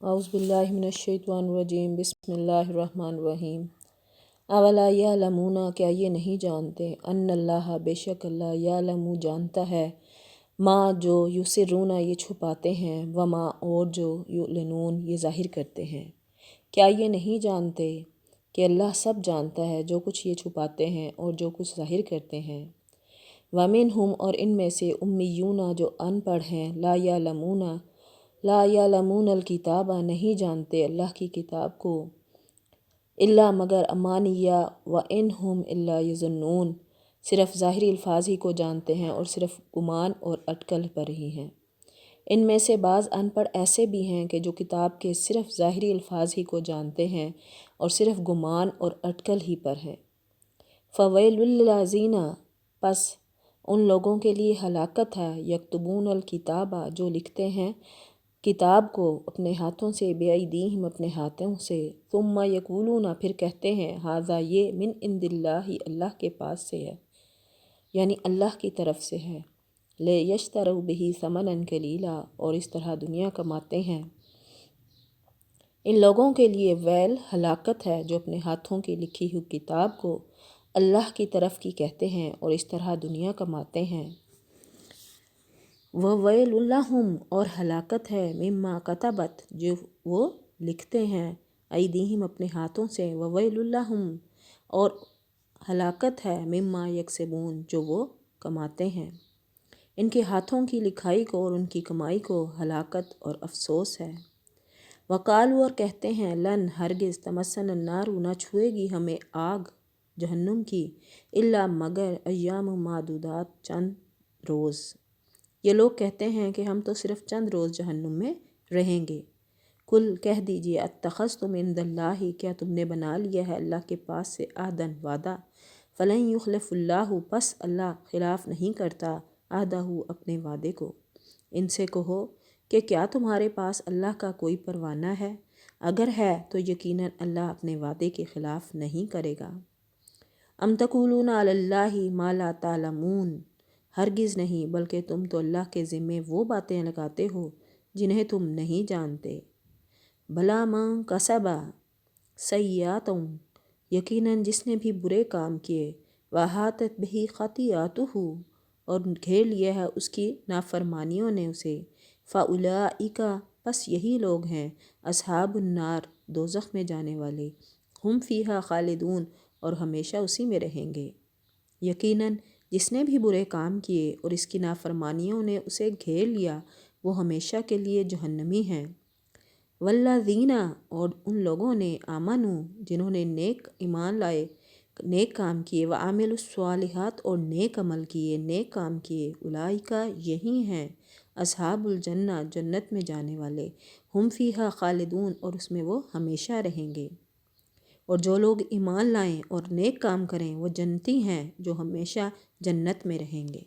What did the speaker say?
اعوذ باللہ من الشیطان الرجیم بسم اللہ الرحمن الرحیم اولا یعلمون کیا یہ نہیں جانتے ان اللہ بے شک اللہ یعلم جانتا ہے ما جو یسرون یہ چھپاتے ہیں وما اور جو یعلنون یہ ظاہر کرتے ہیں۔ کیا یہ نہیں جانتے کہ اللہ سب جانتا ہے جو کچھ یہ چھپاتے ہیں اور جو کچھ ظاہر کرتے ہیں۔ ومنہم اور ان میں سے امیون جو ان پڑھ ہیں لا یعلمون الکتاب نہیں جانتے اللہ کی کتاب کو الا مگر امانیہ وانہم الا یظنون صرف ظاہری الفاظ ہی کو جانتے ہیں اور صرف گمان اور اٹکل پر ہی ہیں۔ ان میں سے بعض ان پڑھ ایسے بھی ہیں کہ جو کتاب کے صرف ظاہری الفاظ ہی کو جانتے ہیں اور صرف گمان اور اٹکل ہی پر ہیں۔ فویل للذین پس ان لوگوں کے لیے ہلاکت ہے یکتبون الکتاب جو لکھتے ہیں کتاب کو اپنے ہاتھوں سے بایدیہم اپنے ہاتھوں سے ثم یقولون پھر کہتے ہیں ھذا یہ من عند اللہ اللہ کے پاس سے ہے یعنی اللہ کی طرف سے ہے لیشتروا بہ ثمنا قلیلا اور اس طرح دنیا کماتے ہیں۔ ان لوگوں کے لیے ویل ہلاکت ہے جو اپنے ہاتھوں کی لکھی ہوئی کتاب کو اللہ کی طرف کی کہتے ہیں اور اس طرح دنیا کماتے ہیں۔ وویل لہم اور ہلاکت ہے مما کتبت جو وہ لکھتے ہیں ایدیہم اپنے ہاتھوں سے وویل لہم اور ہلاکت ہے مما یکسبون جو وہ کماتے ہیں۔ ان کے ہاتھوں کی لکھائی کو اور ان کی کمائی کو ہلاکت اور افسوس ہے۔ وقالوا اور کہتے ہیں لن ہرگز تمسنا النار نہ چھوئے گی ہمیں آگ جہنم کی الا مگر ایام معدودات چند روز۔ یہ لوگ کہتے ہیں کہ ہم تو صرف چند روز جہنم میں رہیں گے۔ کل کہہ دیجئے اتخذتم عند اللہ کیا تم نے بنا لیا ہے اللہ کے پاس سے عہداً وعدہ فلن یخلف اللہ پس اللہ خلاف نہیں کرتا عہدہ اپنے وعدے کو۔ ان سے کہو کہ کیا تمہارے پاس اللہ کا کوئی پروانہ ہے؟ اگر ہے تو یقیناً اللہ اپنے وعدے کے خلاف نہیں کرے گا۔ ام تقولون علی اللہ ما لا تعلمون ہرگز نہیں بلکہ تم تو اللہ کے ذمے وہ باتیں لگاتے ہو جنہیں تم نہیں جانتے۔ بلا من کسب سیئات یقیناً جس نے بھی برے کام کیے واحاطت بہ خطیئاتہ اور گھیر لیا ہے اس کی نافرمانیوں نے اسے فاولئک پس یہی لوگ ہیں اصحاب النار دوزخ میں جانے والے ہم فیہا خالدون اور ہمیشہ اسی میں رہیں گے۔ یقیناً جس نے بھی برے کام کیے اور اس کی نافرمانیوں نے اسے گھیر لیا وہ ہمیشہ کے لیے جہنمی ہیں۔ والذین اور ان لوگوں نے آمنوا جنہوں نے نیک ایمان لائے نیک کام کیے وعملوا الصالحات اور نیک عمل کیے نیک کام کیے اولئک یہی ہیں اصحاب الجنہ جنت میں جانے والے ہم فیہا خالدون اور اس میں وہ ہمیشہ رہیں گے۔ اور جو لوگ ایمان لائیں اور نیک کام کریں وہ جنتی ہیں جو ہمیشہ جنت میں رہیں گے۔